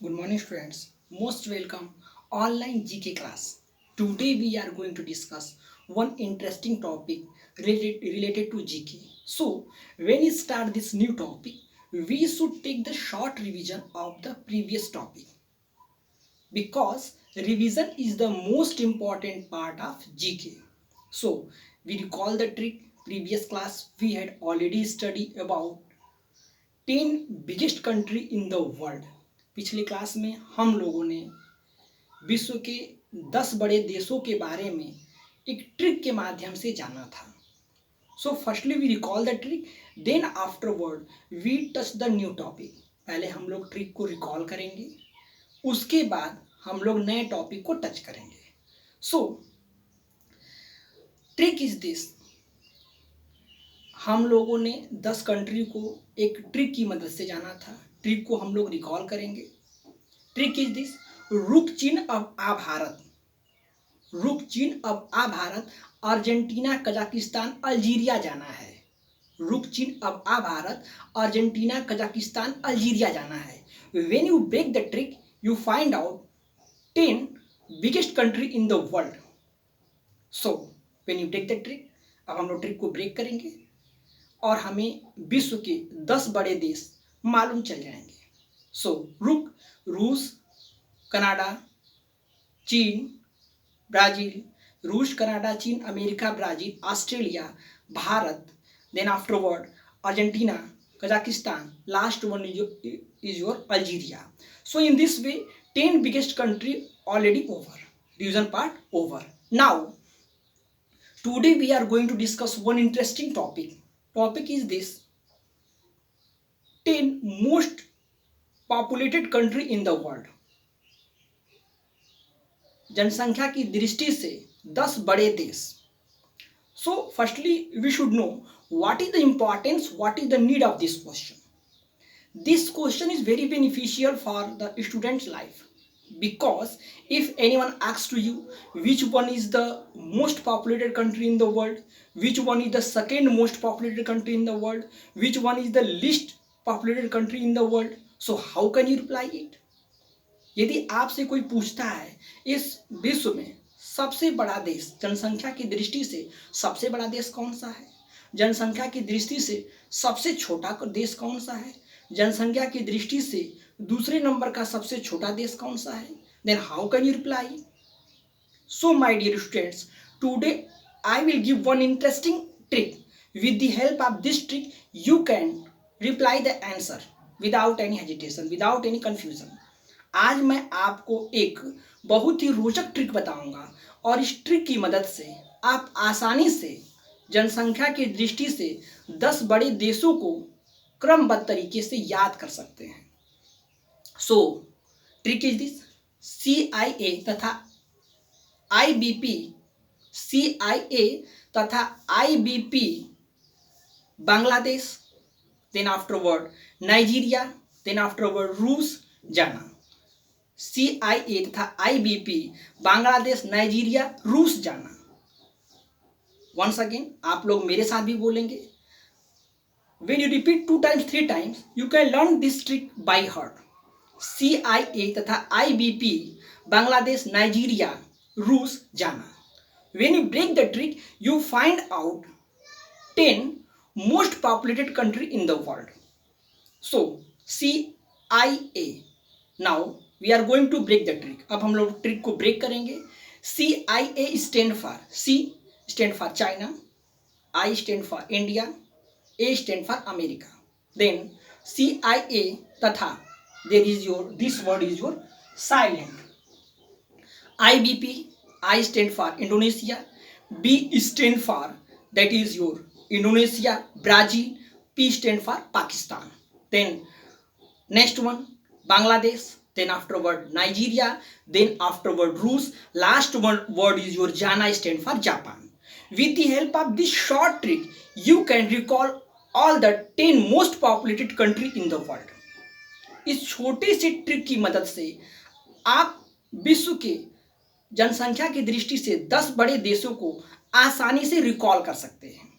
Good morning, students. Most welcome online GK class. Today we are going to discuss one interesting topic related to GK. So, when we start this new topic, we should take the short revision of the previous topic because revision is the most important part of GK. So, we recall the trick. Previous class we had already studied about 10 biggest country in the world. पिछले class में हम लोगों ने विश्व के 10 बड़े देशों के बारे में एक ट्रिक के माध्यम से जाना था। So firstly we recall the trick, then afterward we touch the new topic. पहले हम लोग ट्रिक को रिकॉल करेंगे, उसके बाद हम लोग नए टॉपिक को टच करेंगे। सो ट्रिक इज दिस, हम लोगों ने 10 कंट्री को एक ट्रिक की मदद से जाना था। ट्रिक को हम लोग रिकॉल करेंगे। ट्रिक इज दिस, रुक चीन अब आ भारत, रुक चीन अब आ भारत, अर्जेंटीना कजाकिस्तान अल्जीरिया जाना है। रुक चीन अब आ भारत, अर्जेंटीना कजाकिस्तान अल्जीरिया जाना है। When you break the trick you find out 10 biggest country in the world. So when you break the trick, अब हम लोग ट्रिक को ब्रेक करेंगे और हमें विश्व के 10 बड़े देश मालूम चल जाएंगे। सो रुक, रूस, कनाडा, चीन, ब्राज़ील, रूस, कनाडा, चीन, America, Brazil, Australia, Bharat, then afterward Argentina, Kazakhstan, last one is your Algeria. So in this way 10 biggest country already over, revision part over. Now today we are going to discuss one interesting topic. Topic is this, 10 most populated country in the world। जनसंख्या की दृष्टि से 10 बड़े देश। So firstly we should know what is the importance, what is the need of this question. This question is very beneficial for the student's life, because if anyone asks to you which one is the most populated country in the world, which one is the second most populated country in the world, which one is the least populated country in the world, so how can you reply it? यदि आपसे कोई पूछता है इस विश्व में सबसे बड़ा देश, जनसंख्या की दृष्टि से सबसे बड़ा देश कौन सा है, जनसंख्या की दृष्टि से सबसे छोटा देश कौन सा है, जनसंख्या की दृष्टि से दूसरे नंबर का सबसे छोटा देश कौन सा है, then how can you reply? So my dear students, today I will give one interesting trick. With the help of this trick you can reply the answer without any hesitation, without any confusion. आज मैं आपको एक बहुत ही रोचक trick बताऊंगा और इस trick की मदद से आप आसानी से जनसंख्या की दृष्टि से 10 बड़े देशों को क्रमबद्ध तरीके से याद कर सकते हैं। So trick is this, CIA तथा IBP, CIA तथा IBP Bangladesh, then afterward Nigeria, then afterward रूस जाना। CIA तथा IBP बांग्लादेश, नाइजीरिया, रूस जाना। वंस अगेन आप लोग मेरे साथ भी बोलेंगे। When you repeat 2 times 3 times you can learn this trick by heart। CIA तथा IBP बांग्लादेश, नाइजीरिया, रूस जाना। When you break the trick you find out 10 most populated country in the world। So CIA, now we are going to break the trick। अब हम लोग trick को break करेंगे। CIA stand for, C stand for China, I stand for India, A stand for America, then CIA तथा there is your, this word is your silent। IBP, I stand for Indonesia, B stand for, that is your Indonesia, Brazil, P stand for Pakistan, then next one Bangladesh, then afterward Nigeria, then afterward Rus, last one word is your Jana, stand for Japan। With the help of this short trick you can recall all the 10 most populated country in the world। इस छोटे से trick की मदद से आप विश्व के जनसंख्या की दृष्टि से 10 बड़े देशों को आसानी से रिकॉल कर सकते हैं।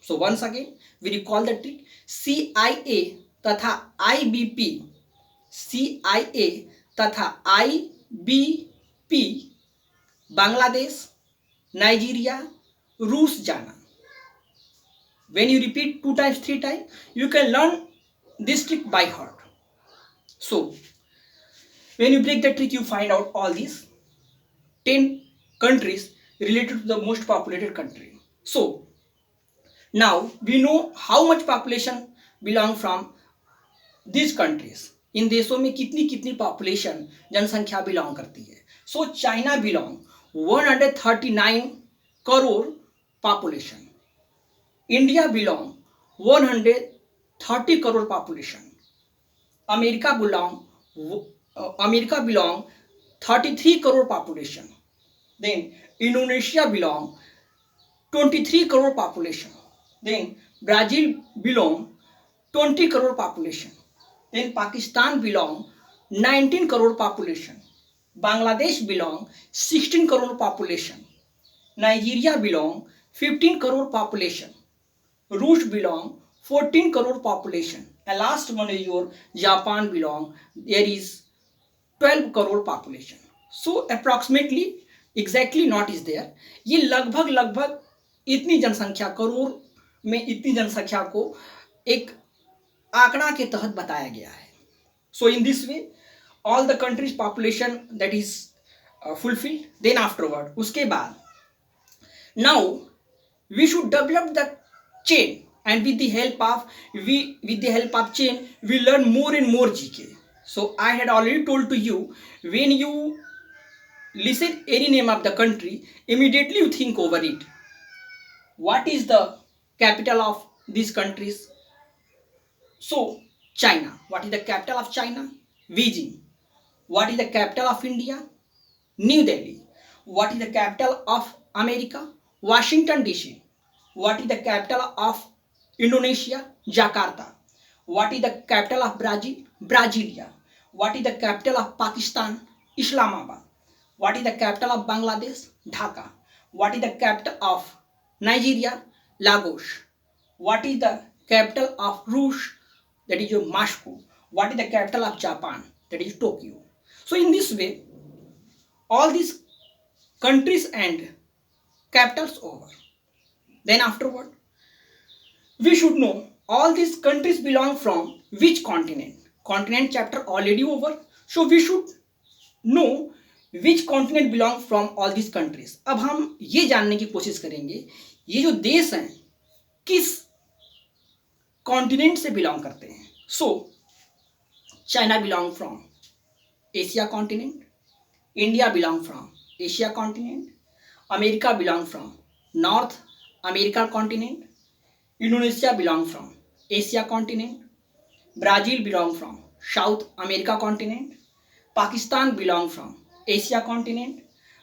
So once again we recall the trick, CIA तथा IBP, CIA तथा IBP बांग्लादेश, नाइजीरिया, रूस जाना. When you repeat 2 times, 3 times, you can learn this trick by heart. So, when you break the trick, you find out all these 10 countries related to the most populated country. So, now we know how much population belong from these countries. इन देशों में कितनी कितनी population जनसंख्या belong करती है. So China belong 139 crore population. India belong 130 crore population. America belong 33 crore population. Then Indonesia belong 23 crore population. Then Brazil belong 20 crore population. Then Pakistan belong 19 crore population. Bangladesh belong 16 crore population. Nigeria belong 15 crore population. रूस belong 14 crore population. and last one is your Japan belong, there is 12 crore population. So approximately exactly not is there. ये लगभग इतनी जनसंख्या, करोड़ में इतनी जनसंख्या को एक आंकड़ा के तहत बताया गया है. So in this way all the countries population that is fulfilled. Then afterward, उसके बाद now we should develop the chain, and with the help of chain we learn more and more GK. So I had already told to you, when you listen any name of the country, immediately you think over it. What is the capital of these countries? So China. What is the capital of China? Beijing. What is the capital of India? New Delhi. What is the capital of America? Washington DC. What is the capital of Indonesia? Jakarta. What is the capital of Brazil? Brasilia. What is the capital of Pakistan? Islamabad. What is the capital of Bangladesh? Dhaka. What is the capital of Nigeria? Lagos. What is the capital of Russia? That is your Moscow. What is the capital of Japan? That is Tokyo. So in this way, all these countries and capitals over. Then afterward, we should know all these countries belong from which continent. Continent chapter already over. So we should know which continent belong from all these countries. अब हम ये जानने की कोशिश करेंगे ये जो देश हैं किस कॉन्टिनेंट से बिलोंग करते हैं. सो China belong from Asia continent. India belong from Asia continent. America belong from north America continent. Indonesia belong from Asia continent. Brazil belong from South America continent. Pakistan belong from Asia continent.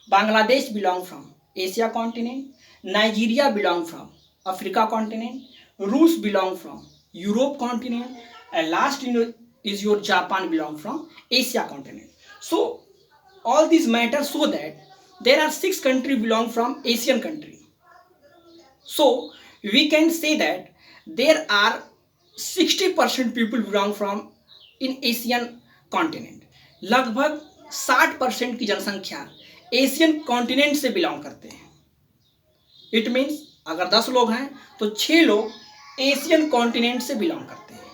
Bangladesh belong from Asia continent. Nigeria belong from Africa continent. Rus belong from Europe continent. And last is your Japan belong from Asia continent. So all these matters show that there are 6 countries belong from Asian country. So we can say that there are 60% people belong from in Asian continent. लगभग 60% की जनसंख्या Asian continent से belong करते हैं. It means अगर 10 लोग हैं तो 6 लोग एशियन कॉन्टिनेंट से बिलोंग करते हैं.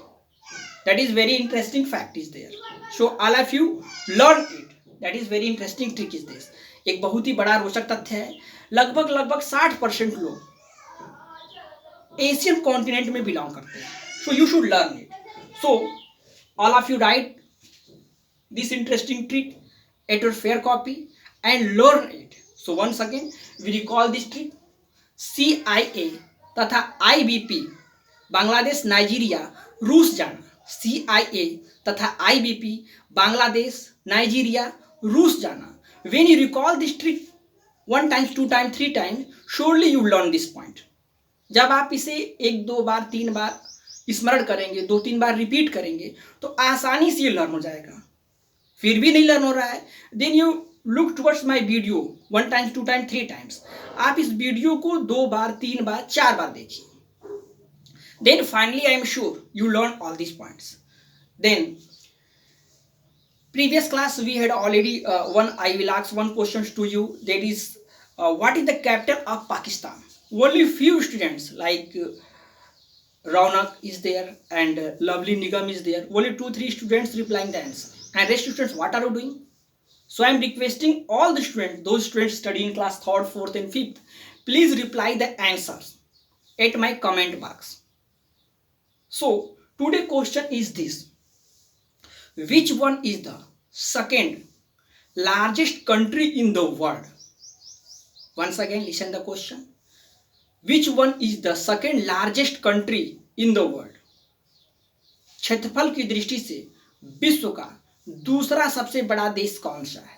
That is very interesting fact is there. So all of you learn it. That is very interesting trick is this. एक बहुत ही बड़ा रोचक तथ्य है. लगभग 60% लोग एशियन कॉन्टिनेंट में बिलोंग करते हैं. So you should learn it. So all of you write this interesting trick at your fair copy and learn it. So once again we recall this trick. CIA तथा IBP Bangladesh Nigeria रूस जाना. CIA तथा IBP Bangladesh Nigeria रूस जाना. When you recall this trick 1 times 2 times 3 times, surely you learn this point. जब आप इसे 1 2 बार 3 बार स्मरण करेंगे, 2-3 बार रिपीट करेंगे तो आसानी से ये लर्न हो जाएगा. फिर भी नहीं लर्न हो रहा है, then you look towards my video 1 times 2 times 3 times. आप इस वीडियो को 2 बार 3 बार 4 बार देखिए. Then finally I am sure you learn all this points. Then Previous class we had already one. I will ask one questions to you. That is, what is the capital of Pakistan? Only few students like Raunak is there and Lovely Nigam is there. Only 2-3 students replying the answer. And rest students, what are you doing? So I am requesting all the students, those students studying class 3rd, 4th and 5th, please reply the answers at my comment box. So today question is this. Which one is the second largest country in the world? Once again listen the question. Which one is the second largest country in the world? क्षेत्रफल की दृष्टि से विश्व का दूसरा सबसे बड़ा देश कौन सा है?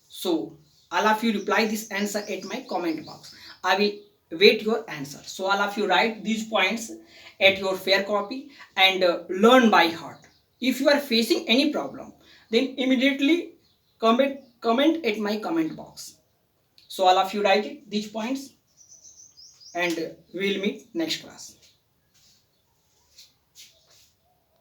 So all of you reply this answer at my comment box. I will wait your answer. So all of you write these points at your fair copy and learn by heart. If you are facing any problem, then immediately comment at my comment box. So all of you write it, these points, and we will meet next class.